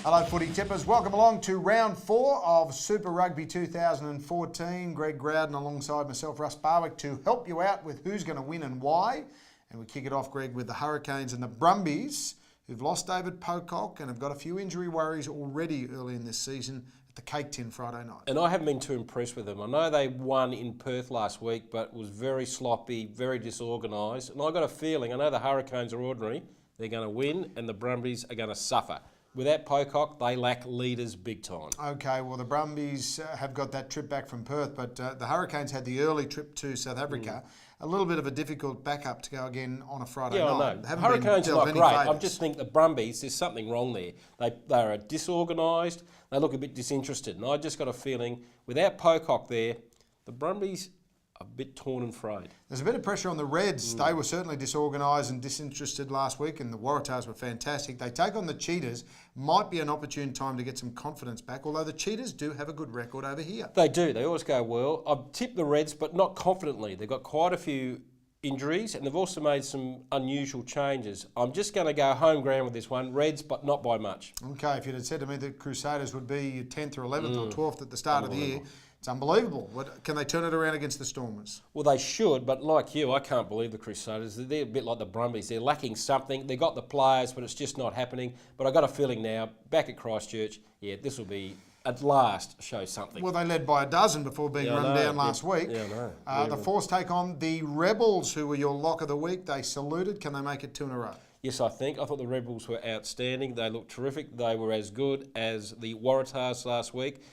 Hello Footy Tippers, welcome along to round 4 of Super Rugby 2014. Greg Growden alongside myself, Russ Barwick, to help you out with who's going to win and why. And we kick it off, Greg, with the Hurricanes and the Brumbies, who've lost David Pocock and have got a few injury worries already early in this season at the Cake Tin Friday night. And I haven't been too impressed with them. I know they won in Perth last week, but it was very sloppy, very disorganised. And I got a feeling, I know the Hurricanes are ordinary, they're going to win and the Brumbies are going to suffer. Without Pocock, they lack leaders big time. Okay, well, the Brumbies have got that trip back from Perth, but the Hurricanes had the early trip to South Africa. A little bit of a difficult backup to go again on a Friday night. Yeah, I know. Hurricanes are not great. I just think the Brumbies, there's something wrong there. They are disorganised. They look a bit disinterested. And I just got a feeling, without Pocock there, the Brumbies a bit torn and frayed. There's a bit of pressure on the Reds. They were certainly disorganised and disinterested last week, and the Waratahs were fantastic. They take on the Cheetahs. Might be an opportune time to get some confidence back, although the Cheetahs do have a good record over here. They do. They always go well. I've tipped the Reds, but not confidently. They've got quite a few injuries, and they've also made some unusual changes. I'm just going to go home ground with this one. Reds, but not by much. Okay, if you'd have said to me that Crusaders would be 10th or 11th or 12th at the start of the year, it's unbelievable. Can they turn it around against the Stormers? Well, they should, but like you, I can't believe the Crusaders. They're a bit like the Brumbies. They're lacking something. They got the players, but it's just not happening. But I got a feeling now, back at Christchurch, yeah, this will be, at last, show something. Well, they led by a dozen before being run down last week. Yeah, I know. The Force take on the Rebels, who were your lock of the week. They saluted. Can they make it 2 in a row? Yes, I think. I thought the Rebels were outstanding. They looked terrific. They were as good as the Waratahs last week.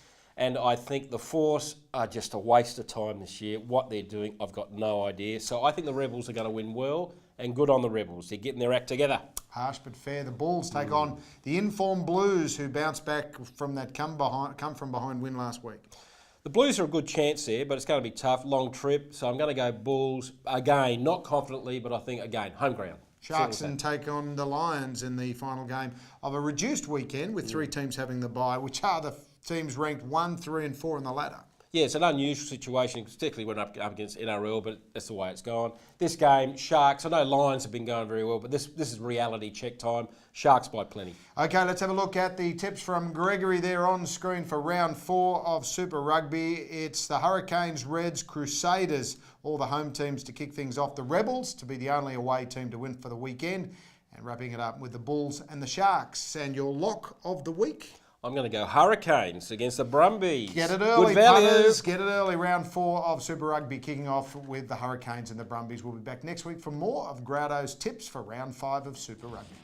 And I think the Force are just a waste of time this year. What they're doing, I've got no idea. So I think the Rebels are going to win well, and good on the Rebels. They're getting their act together. Harsh but fair. The Bulls take on the informed Blues, who bounced back from that come from behind win last week. The Blues are a good chance there, but it's going to be tough, long trip. So I'm going to go Bulls again, not confidently, but I think again, home ground. Sharks and take on the Lions in the final game of a reduced weekend with 3 teams having the bye, which are the teams ranked 1, 3 and 4 on the ladder. Yeah, it's an unusual situation, particularly when up against NRL, but that's the way it's gone. This game, Sharks, I know Lions have been going very well, but this is reality check time. Sharks by plenty. Okay, let's have a look at the tips from Gregory there on screen for round 4 of Super Rugby. It's the Hurricanes, Reds, Crusaders, all the home teams to kick things off. The Rebels to be the only away team to win for the weekend. And wrapping it up with the Bulls and the Sharks. And your lock of the week? I'm going to go Hurricanes against the Brumbies. Get it early, good value. Punters. Get it early. Round 4 of Super Rugby kicking off with the Hurricanes and the Brumbies. We'll be back next week for more of Growdo's tips for round 5 of Super Rugby.